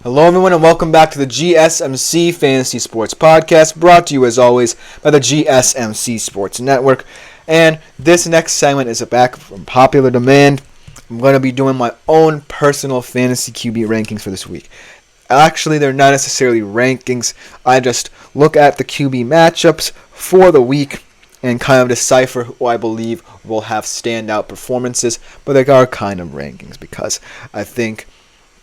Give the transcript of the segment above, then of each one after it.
Hello everyone and welcome back to the GSMC Fantasy Sports Podcast, brought to you as always by the GSMC Sports Network. And this next segment is back from popular demand. I'm going to be doing my own personal fantasy QB rankings for this week. Actually, they're not necessarily rankings. I just look at the QB matchups for the week and kind of decipher who I believe will have standout performances, but they are kind of rankings because I think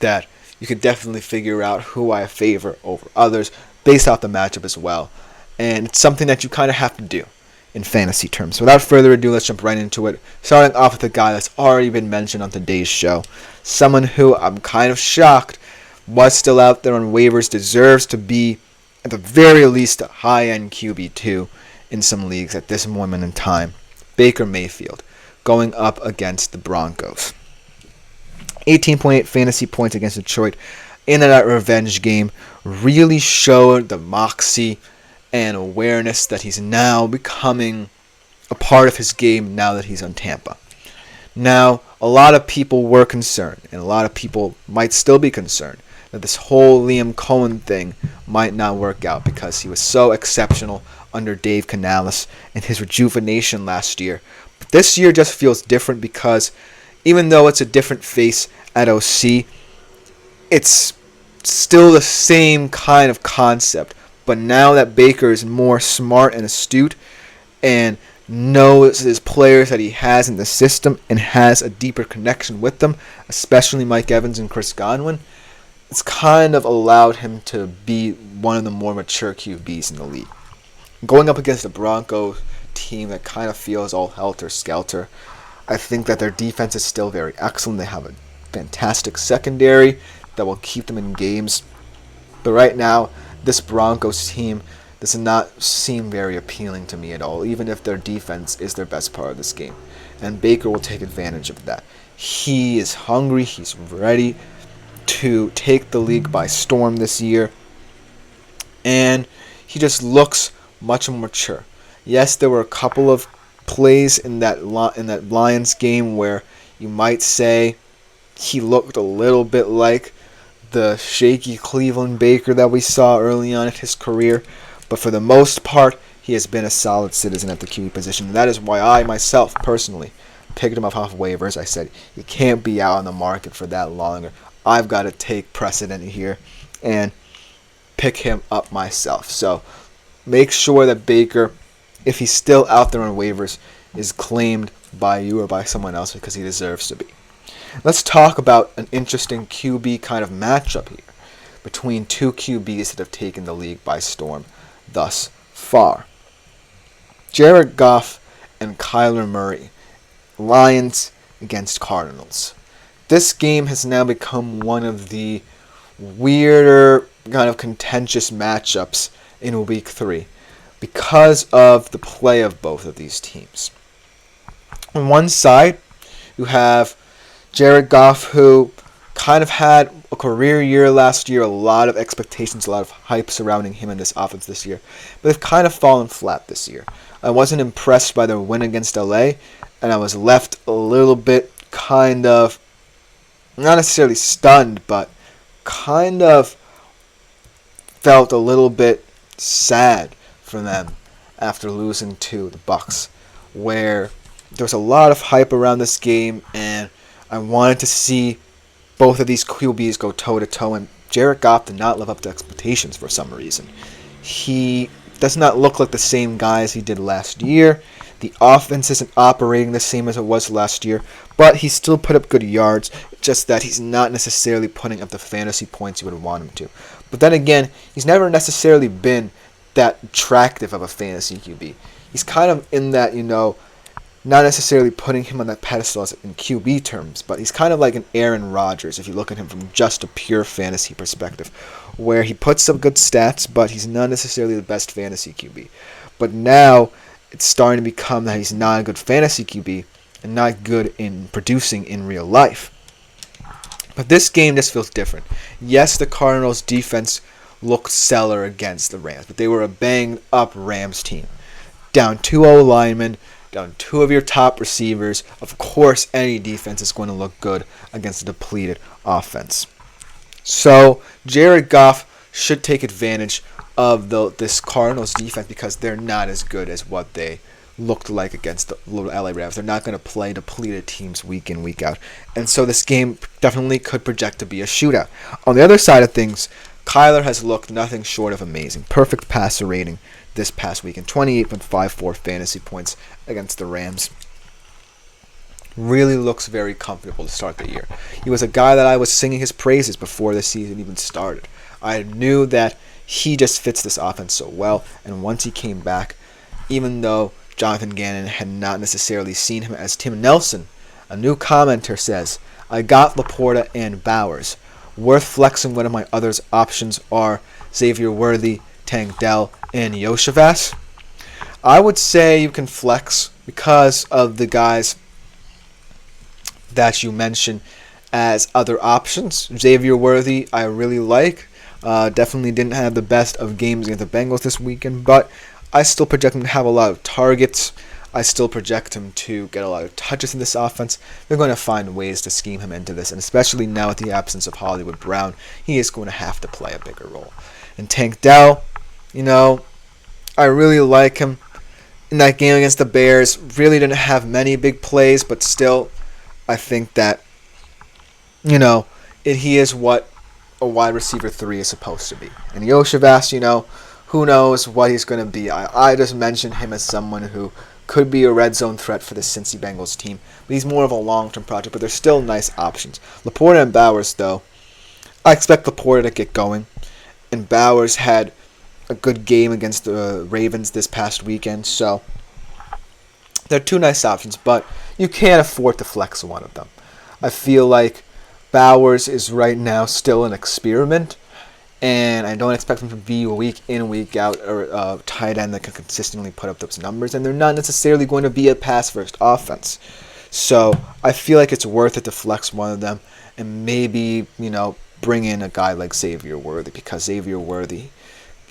that you could definitely figure out who I favor over others based off the matchup as well. And it's something that you kind of have to do in fantasy terms. So without further ado, let's jump right into it. Starting off with a guy that's already been mentioned on today's show. Someone who I'm kind of shocked was still out there on waivers, deserves to be at the very least a high-end QB2 in some leagues at this moment in time. Baker Mayfield going up against the Broncos. 18.8 fantasy points against Detroit in that revenge game really showed the moxie and awareness that he's now becoming a part of his game now that he's on Tampa. Now, a lot of people were concerned, and a lot of people might still be concerned, that this whole Liam Cohen thing might not work out because he was so exceptional under Dave Canales and his rejuvenation last year. But this year just feels different because even though it's a different face at OC, it's still the same kind of concept. But now that Baker is more smart and astute and knows his players that he has in the system and has a deeper connection with them, especially Mike Evans and Chris Godwin, it's kind of allowed him to be one of the more mature QBs in the league. Going up against the Broncos team that kind of feels all helter-skelter, I think that their defense is still very excellent. They have a fantastic secondary that will keep them in games. But right now, this Broncos team does not seem very appealing to me at all, even if their defense is their best part of this game. And Baker will take advantage of that. He is hungry. He's ready to take the league by storm this year. And he just looks much more mature. Yes, there were a couple of plays in that Lions game where you might say he looked a little bit like the shaky Cleveland Baker that we saw early on in his career, but for the most part, he has been a solid citizen at the QB position. And that is why I myself personally picked him up off waivers. I said he can't be out on the market for that longer. I've got to take precedent here and pick him up myself. So make sure that Baker, if he's still out there on waivers, is claimed by you or by someone else because he deserves to be. Let's talk about an interesting QB kind of matchup here between two QBs that have taken the league by storm thus far. Jared Goff and Kyler Murray, Lions against Cardinals. This game has now become one of the weirder kind of contentious matchups in Week 3. Because of the play of both of these teams. On one side, you have Jared Goff, who kind of had a career year last year, a lot of expectations, a lot of hype surrounding him in this offense this year, but they've kind of fallen flat this year. I wasn't impressed by their win against LA, and I was left a little bit kind of, not necessarily stunned, but kind of felt a little bit sad for them after losing to the Bucs, where there was a lot of hype around this game, and I wanted to see both of these QBs go toe-to-toe, and Jared Goff did not live up to expectations for some reason. He does not look like the same guy as he did last year. The offense isn't operating the same as it was last year, but he still put up good yards, just that he's not necessarily putting up the fantasy points you would want him to. But then again, he's never necessarily been that attractive of a fantasy QB. He's kind of in that, not necessarily putting him on that pedestal in QB terms, but he's kind of like an Aaron Rodgers if you look at him from just a pure fantasy perspective, where he puts up good stats, but he's not necessarily the best fantasy QB. But now it's starting to become that he's not a good fantasy QB and not good in producing in real life. But this game just feels different. Yes, the Cardinals' defense looked stellar against the Rams, but they were a banged-up Rams team. Down 2 linemen, down 2 of your top receivers. Of course, any defense is going to look good against a depleted offense. So Jared Goff should take advantage of this Cardinals defense because they're not as good as what they looked like against the little LA Rams. They're not going to play depleted teams week in, week out. And so this game definitely could project to be a shootout. On the other side of things, Kyler has looked nothing short of amazing. Perfect passer rating this past weekend. 28.54 fantasy points against the Rams. Really looks very comfortable to start the year. He was a guy that I was singing his praises before the season even started. I knew that he just fits this offense so well, and once he came back, even though Jonathan Gannon had not necessarily seen him as Tim Nelson, a new commenter says, I got Laporta and Bowers. Worth flexing. One of my other options are Xavier Worthy, Tank Dell, and Yoshivas. I would say you can flex because of the guys that you mentioned as other options. Xavier Worthy, I really like. Definitely didn't have the best of games against the Bengals this weekend, but I still project him to have a lot of targets. I still project him to get a lot of touches in this offense. They're going to find ways to scheme him into this, and especially now with the absence of Hollywood Brown, he is going to have to play a bigger role. And Tank Dell, I really like him. In that game against the Bears, really didn't have many big plays, but still, I think that, he is what a wide receiver 3 is supposed to be. And Yoshivas, who knows what he's going to be. I just mentioned him as someone who could be a red zone threat for the Cincy Bengals team. But he's more of a long-term project, but they're still nice options. Laporta and Bowers, though, I expect Laporta to get going. And Bowers had a good game against the Ravens this past weekend. So they're two nice options, but you can't afford to flex one of them. I feel like Bowers is right now still an experiment. And I don't expect him to be a week in, week out, or a tight end that can consistently put up those numbers. And they're not necessarily going to be a pass-first offense. So I feel like it's worth it to flex one of them and maybe, bring in a guy like Xavier Worthy, because Xavier Worthy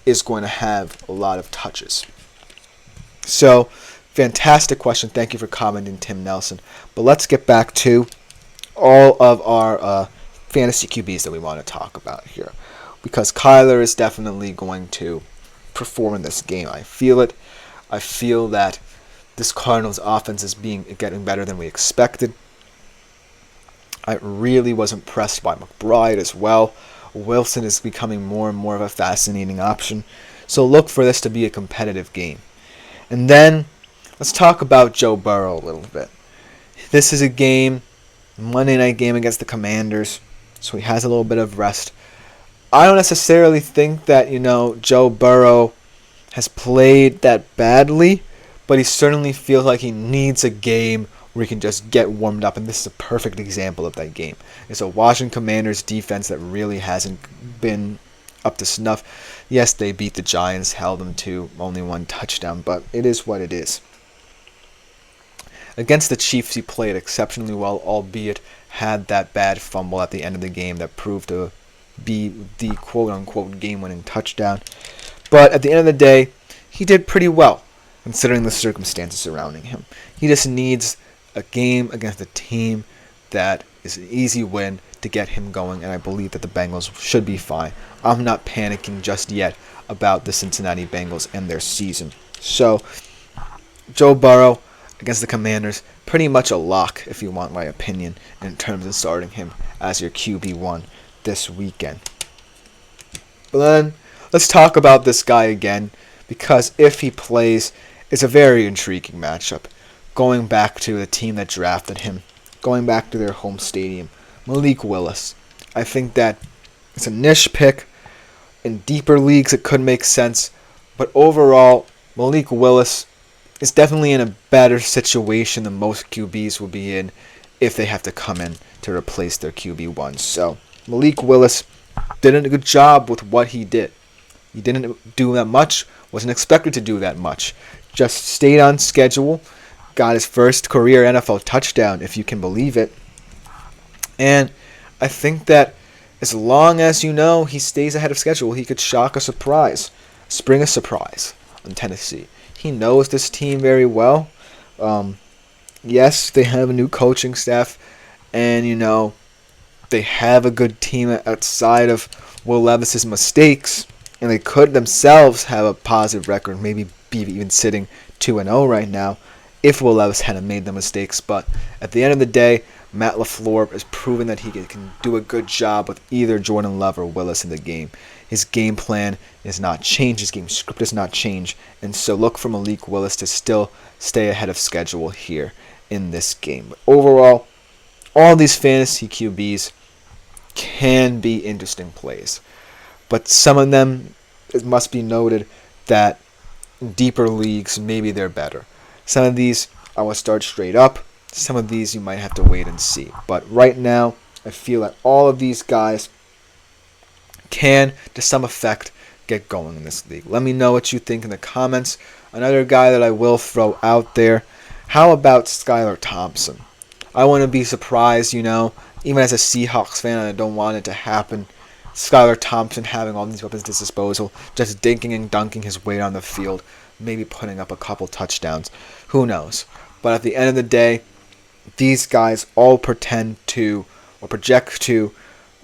is going to have a lot of touches. So, fantastic question. Thank you for commenting, Tim Nelson. But let's get back to all of our fantasy QBs that we want to talk about here, because Kyler is definitely going to perform in this game. I feel it. I feel that this Cardinals offense is getting better than we expected. I really was impressed by McBride as well. Wilson is becoming more and more of a fascinating option. So look for this to be a competitive game. And then let's talk about Joe Burrow a little bit. This is a game, Monday night game against the Commanders, so he has a little bit of rest. I don't necessarily think that, Joe Burrow has played that badly, but he certainly feels like he needs a game where he can just get warmed up, and this is a perfect example of that game. It's a Washington Commanders defense that really hasn't been up to snuff. Yes, they beat the Giants, held them to only one touchdown, but it is what it is. Against the Chiefs, he played exceptionally well, albeit had that bad fumble at the end of the game that proved to be the quote-unquote game-winning touchdown. But at the end of the day, he did pretty well, considering the circumstances surrounding him. He just needs a game against a team that is an easy win to get him going, and I believe that the Bengals should be fine. I'm not panicking just yet about the Cincinnati Bengals and their season. So, Joe Burrow against the Commanders, pretty much a lock, if you want my opinion, in terms of starting him as your QB1 this weekend. But then, let's talk about this guy again, because if he plays, it's a very intriguing matchup. Going back to the team that drafted him, going back to their home stadium, Malik Willis. I think that it's a niche pick. In deeper leagues, it could make sense. But overall, Malik Willis is definitely in a better situation than most QBs will be in if they have to come in to replace their QB1. So, Malik Willis did a good job with what he did. He didn't do that much, wasn't expected to do that much. Just stayed on schedule, got his first career NFL touchdown, if you can believe it. And I think that as long as he stays ahead of schedule, he could spring a surprise on Tennessee. He knows this team very well. Yes, they have a new coaching staff, and They have a good team outside of Will Levis's mistakes, and they could themselves have a positive record, maybe be even sitting 2-0 right now if Will Levis hadn't made the mistakes. But at the end of the day, Matt LaFleur has proven that he can do a good job with either Jordan Love or Willis in the game. His game plan is not changed. His game script does not change. And so look for Malik Willis to still stay ahead of schedule here in this game. But overall, all these fantasy QBs can be interesting plays. But some of them, it must be noted that in deeper leagues, maybe they're better. Some of these, I will start straight up. Some of these you might have to wait and see. But right now, I feel that all of these guys can, to some effect, get going in this league. Let me know what you think in the comments. Another guy that I will throw out there, how about Skylar Thompson? I wouldn't be surprised, even as a Seahawks fan, and I don't want it to happen. Skylar Thompson having all these weapons at his disposal, just dinking and dunking his way on the field, maybe putting up a couple touchdowns. Who knows? But at the end of the day, these guys all project to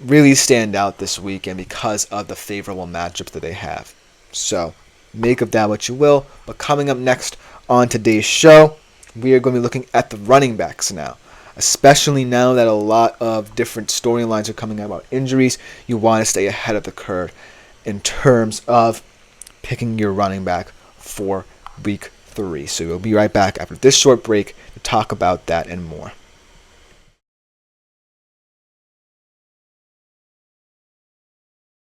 really stand out this weekend because of the favorable matchups that they have. So, make of that what you will. But coming up next on today's show, we are going to be looking at the running backs now. Especially now that a lot of different storylines are coming out about injuries, you want to stay ahead of the curve in terms of picking your running back for Week 3. So we'll be right back after this short break to talk about that and more.